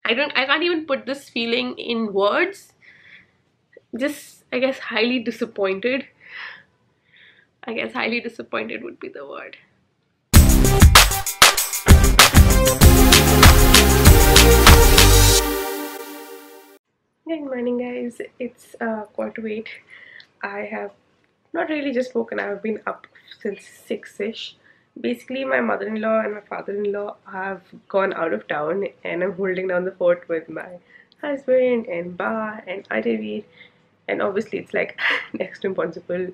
I can't even put this feeling in words. Just, I guess, highly disappointed. I guess highly disappointed would be the word. Good morning, guys. It's 8:15. I have not really just woken. I've been up since 6ish. Basically, my mother-in-law and my father-in-law have gone out of town, and I'm holding down the fort with my husband and Ba and RGV. And obviously, it's like next to impossible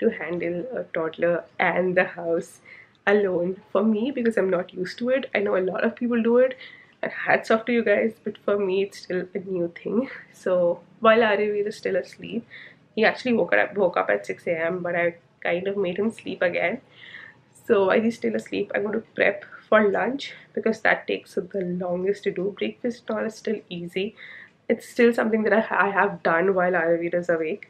to handle a toddler and the house alone for me, because I'm not used to it. I know a lot of people do it, and hats off to you guys, but for me it's still a new thing. So while RGV is still asleep, he actually woke up at 6 a.m. but I kind of made him sleep again. So while he's still asleep, I'm going to prep for lunch, because that takes the longest to do. Breakfast and all is still easy. It's still something that I have done while RGV is awake,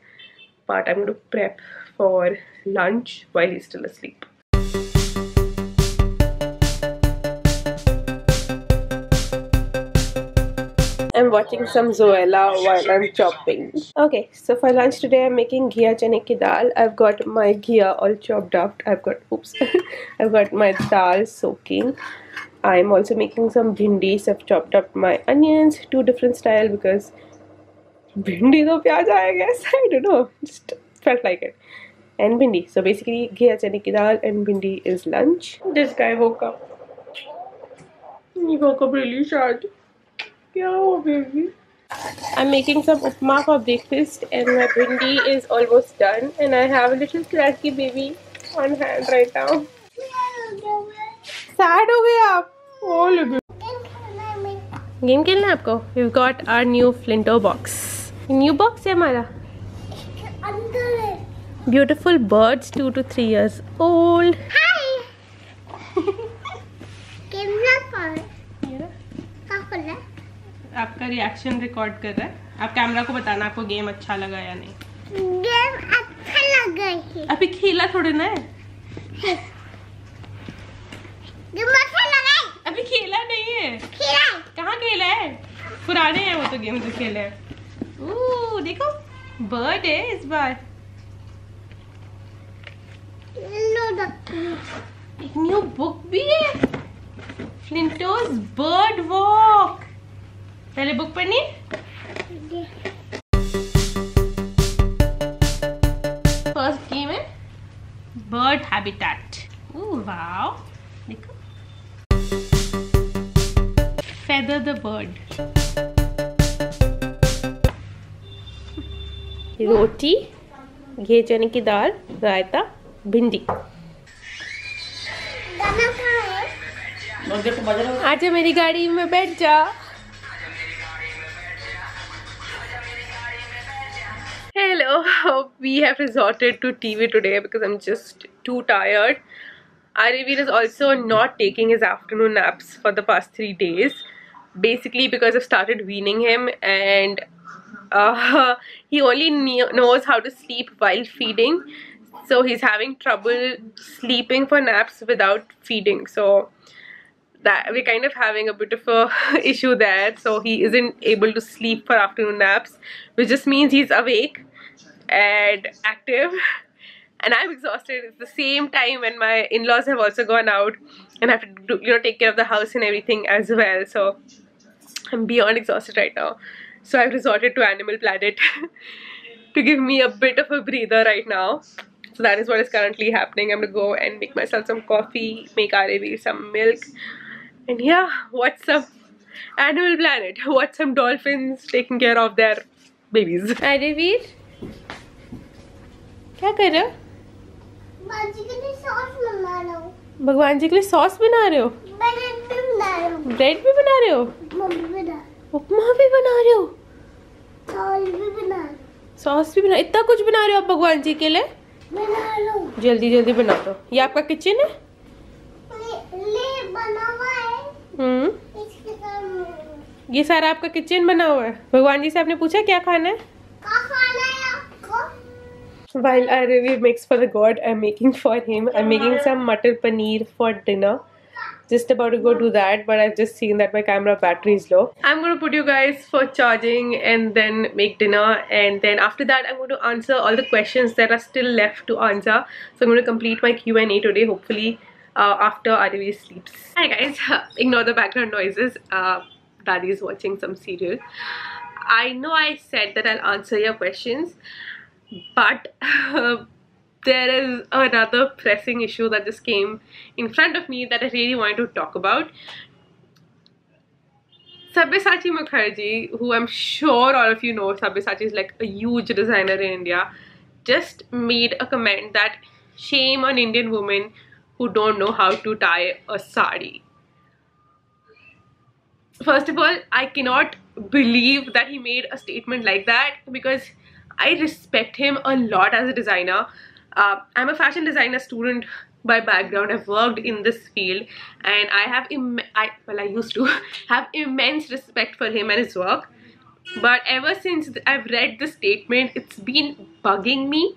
but I'm going to prep for lunch while he's still asleep. I'm watching some Zoella while I'm chopping. Okay, so for lunch today I'm making ghee chane ki dal. I've got my ghee all chopped up. I've got my dal soaking. I'm also making some bhindis. I've chopped up my onions, two different style, because bhindi to pyaj I guess. I don't know, just felt like it. And bhindi. So basically ghee chane ki dal and bhindi is lunch. This guy woke up. He woke up really sad. Baby. I'm making some upma for breakfast, and my bhindi is almost done, and I have a little cranky baby on hand right now. Sad हो गए आप? Oh, look. Game खेलना है आपको? We've got our new Flinto box. New box है हमारा. Beautiful birds, 2 to 3 years old. Hi. Camera पर. क्या आपका रिएक्शन रिकॉर्ड कर रहा है. आप कैमरा को बताना आपको गेम अच्छा लगा या नहीं. गेम अच्छा लगा है. अभी खेला थोड़ी ना है. गेम अच्छा लगा है. अभी खेला नहीं है. खेला है. कहाँ खेला है? पुराने हैं वो तो गेम जो खेले हैं. ओह देखो बर्ड है इस बार. एक न्यू बुक भी है. Flintobox bird walk. पहले बुक पढ़नी. फर्स्ट गेम है बर्ड हैबिटेट. ओह वाओ देखो. Feather the bird. रोटी, घी चने की दाल, रायता, भिंडी. आजा मेरी गाड़ी में बैठ जा. Hello, we have resorted to TV today because I'm just too tired. RGV is also not taking his afternoon naps for the past 3 days. Basically because I've started weaning him, and he only knows how to sleep while feeding. So he's having trouble sleeping for naps without feeding. So that we're kind of having a bit of a issue there. So he isn't able to sleep for afternoon naps, which just means he's awake and active, and I'm exhausted. It's the same time when my in-laws have also gone out and have to do, take care of the house and everything as well. So I'm beyond exhausted right now. So I've resorted to Animal Planet to give me a bit of a breather right now. So that is what is currently happening. I'm gonna go and make myself some coffee, make RGV some milk, and yeah, watch some Animal Planet, watch some dolphins taking care of their babies. RGV, क्या कर रहे हो? भगवान जी के लिए sauce बना रहे हो? ब्रेड भी बना रहे हो? उपमा भी बना रहे हो? सॉस भी बना. इतना कुछ बना रहे हो आप भगवान जी के लिए? जल्दी जल्दी बना दो. ये आपका किचन है? ये सारा आपका किचन बना हुआ है. भगवान जी से आपने पूछा क्या खाना है? While RGV makes for the god, I'm making for him. I'm making some matar paneer for dinner. Just about to go do that, but I've just seen that my camera battery is low. I'm going to put you guys for charging and then make dinner, and then after that I'm going to answer all the questions that are still left to answer. So I'm going to complete my Q&A today, hopefully after RGV sleeps. Hi guys, ignore the background noises. Daddy is watching some serial. I know I said that I'll answer your questions, but there is another pressing issue that just came in front of me that I really wanted to talk about. Sabyasachi, who I'm sure all of you know, Sabyasachi is like a huge designer in India, just made a comment that shame on Indian women who don't know how to tie a sari. First of all, I cannot believe that he made a statement like that, because I respect him a lot as a designer. I'm a fashion designer student by background. I've worked in this field, and I have I used to have immense respect for him and his work. But ever since I've read the statement, it's been bugging me.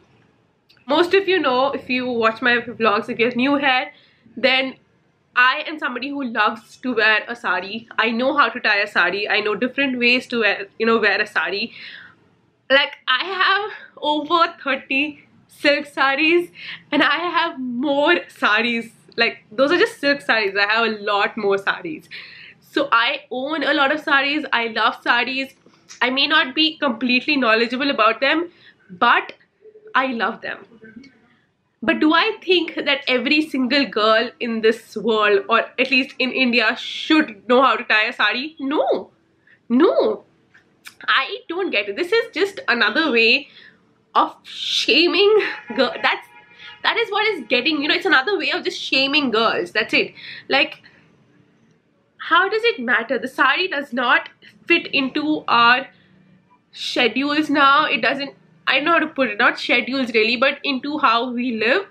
Most of you know, if you watch my vlogs, if you have new hair, then I am somebody who loves to wear a sari. I know how to tie a sari. I know different ways to wear a sari. Like, I have over 30 silk saris, and I have more saris. Like, those are just silk saris. I have a lot more saris. So I own a lot of saris. I love saris. I may not be completely knowledgeable about them, but I love them. But do I think that every single girl in this world, or at least in India, should know how to tie a sari? No. No. I don't get it. This is just another way of shaming girls. That is what is getting, it's another way of just shaming girls. That's it. Like, how does it matter? The sari does not fit into our schedules now. It doesn't, I don't know how to put it, not schedules really, but into how we live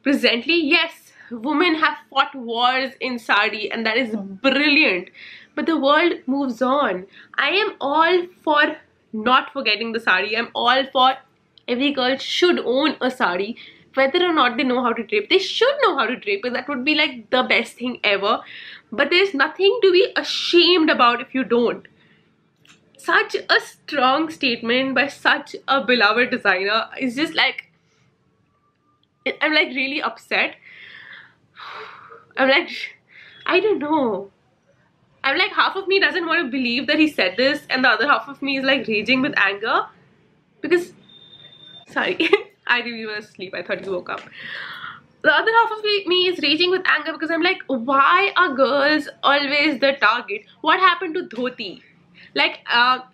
presently. Yes, women have fought wars in sari, and that is brilliant. But the world moves on. I am all for not forgetting the sari. I'm all for every girl should own a sari. Whether or not they know how to drape, they should know how to drape it. That would be like the best thing ever. But there's nothing to be ashamed about if you don't. Such a strong statement by such a beloved designer. It's just like, I'm like really upset. I'm like, I don't know. I'm like, half of me doesn't want to believe that he said this, and the other half of me is like raging with anger. Because, sorry, I really was asleep. I thought you woke up. The other half of me is raging with anger because I'm like, why are girls always the target? What happened to dhoti? Like,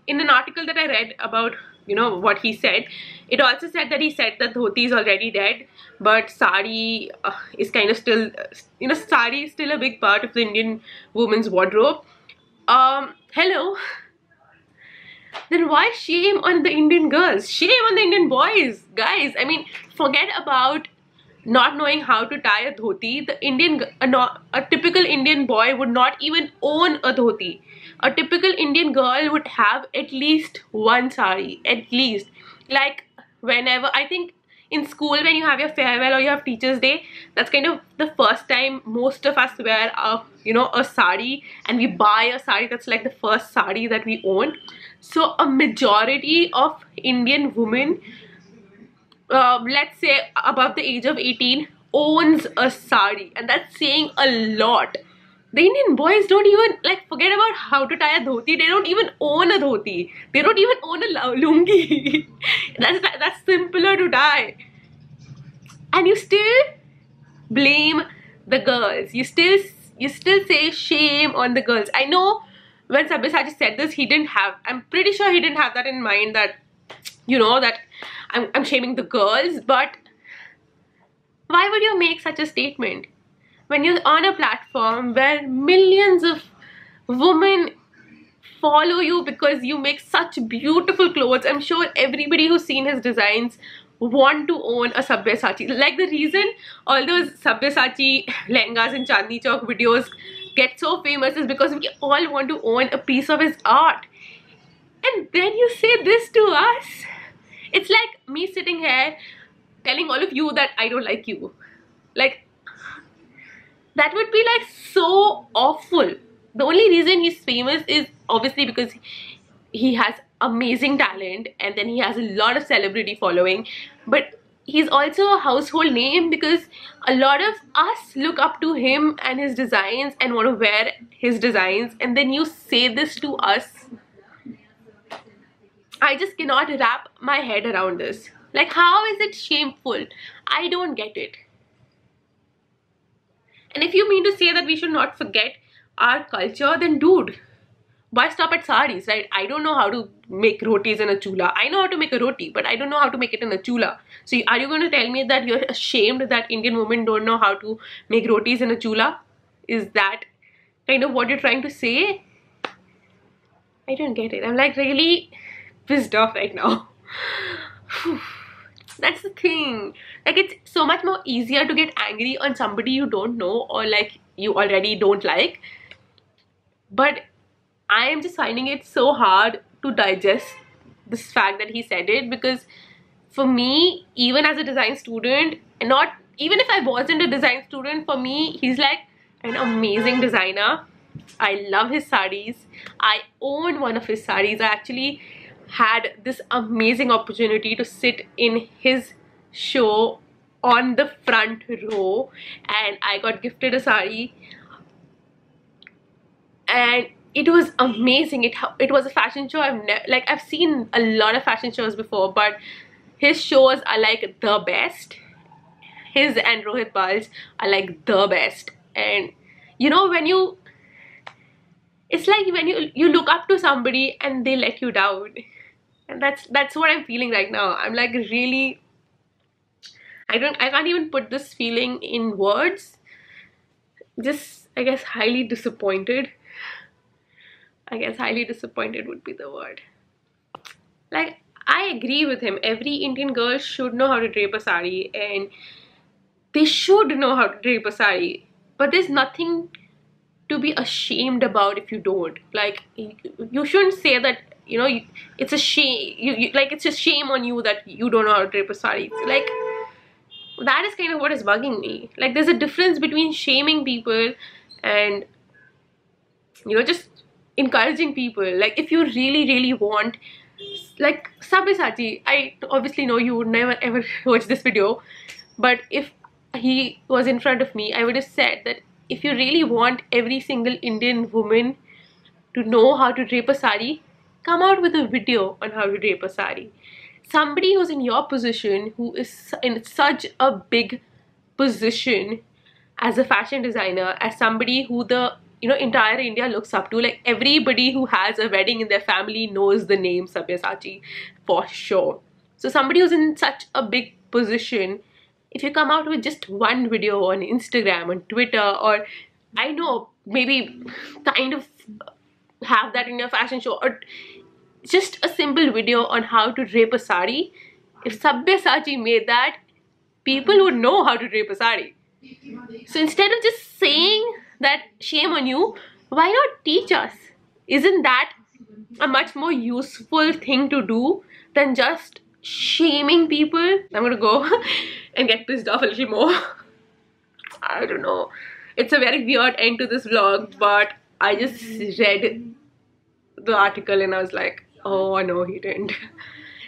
in an article that I read about, what he said, it also said that he said that dhoti is already dead, but sari is kind of still, sari is still a big part of the Indian woman's wardrobe. Hello. Then why shame on the Indian girls? Shame on the Indian boys, guys. I mean, forget about not knowing how to tie a dhoti. A typical Indian boy would not even own a dhoti. A typical Indian girl would have at least one sari, at least. Like, whenever, I think in school when you have your farewell or you have Teachers' Day, that's kind of the first time most of us wear a sari, and we buy a sari. That's like the first sari that we own. So a majority of Indian women, let's say above the age of 18, owns a sari, and that's saying a lot. The Indian boys don't even, like, forget about how to tie a dhoti. They don't even own a dhoti. They don't even own a lungi. that's simpler to tie. And you still blame the girls. You still say shame on the girls. I know when Sabyasachi said this, I'm pretty sure he didn't have that in mind, that, that I'm shaming the girls. But why would you make such a statement when you're on a platform where millions of women follow you because you make such beautiful clothes? I'm sure everybody who's seen his designs want to own a Sabyasachi. Like, the reason all those Sabyasachi lehengas and Chandni Chowk videos get so famous is because we all want to own a piece of his art. And then you say this to us. It's like me sitting here telling all of you that I don't like you. Like, That would be like so awful. The only reason he's famous is obviously because he has amazing talent and then he has a lot of celebrity following, but he's also a household name because a lot of us look up to him and his designs and want to wear his designs, and then you say this to us. I just cannot wrap my head around this. Like, how is it shameful? I don't get it. And if you mean to say that we should not forget our culture, then dude, why stop at sarees, right? I don't know how to make rotis in a chula. I know how to make a roti, but I don't know how to make it in a chula. So are you going to tell me that you're ashamed that Indian women don't know how to make rotis in a chula? Is that kind of what you're trying to say? I don't get it. I'm like really pissed off right now. That's the thing. Like, it's so much more easier to get angry on somebody you don't know or like you already don't like. But I am just finding it so hard to digest this fact that he said it, because for me, even as a design student, and not even if I wasn't a design student, for me, he's like an amazing designer. I love his sarees. I own one of his sarees. I actually had this amazing opportunity to sit in his show on the front row, and I got gifted a saree, and it was amazing. It was a fashion show. I've seen a lot of fashion shows before, but his shows are like the best. His and Rohit Pal's are like the best. And you know, it's like when you look up to somebody and they let you down. And that's what I'm feeling right now. I'm like really, I can't even put this feeling in words. Just, I guess, highly disappointed. I guess highly disappointed would be the word. Like, I agree with him. Every Indian girl should know how to drape a saree, and they should know how to drape a saree. But there's nothing to be ashamed about if you don't. Like, you shouldn't say that, you know, it's a shame. Like, it's just shame on you that you don't know how to drape a saree. Like, that is kind of what is bugging me. Like, there's a difference between shaming people and, you know, just encouraging people. Like, if you really want, like Sabyasachi, I obviously know you would never ever watch this video, but if he was in front of me, I would have said that if you really want every single Indian woman to know how to drape a saree, come out with a video on how to drape a saree. Somebody who's in your position, who is in such a big position as a fashion designer, as somebody who the, you know, entire India looks up to. Like, everybody who has a wedding in their family knows the name Sabyasachi for sure. So somebody who's in such a big position, if you come out with just one video on Instagram, on Twitter, or I know, maybe kind of have that in your fashion show, or just a simple video on how to drape a saree, if Sabyasachi made that, people would know how to drape a saree. So instead of just saying that shame on you, why not teach us? Isn't that a much more useful thing to do than just shaming people? I'm gonna go and get pissed off a little more. I don't know. It's a very weird end to this vlog, but I just read the article and I was like, oh no, he didn't.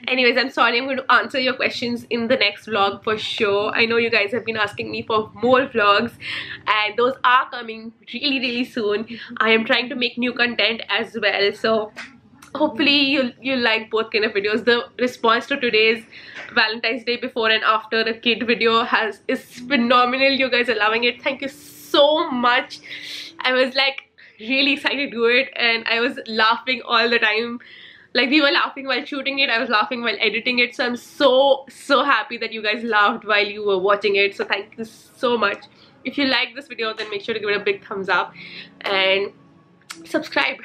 Anyways, I'm sorry, I'm going to answer your questions in the next vlog for sure. I know you guys have been asking me for more vlogs, and those are coming really soon. I am trying to make new content as well, so hopefully you'll like both kind of videos. The response to today's Valentine's Day before and after a kid video is phenomenal. You guys are loving it. Thank you so much. I was like really excited to do it, and I was laughing all the time. Like, we were laughing while shooting it, I was laughing while editing it, so I'm so happy that you guys laughed while you were watching it. So thank you so much. If you like this video, then make sure to give it a big thumbs up and subscribe.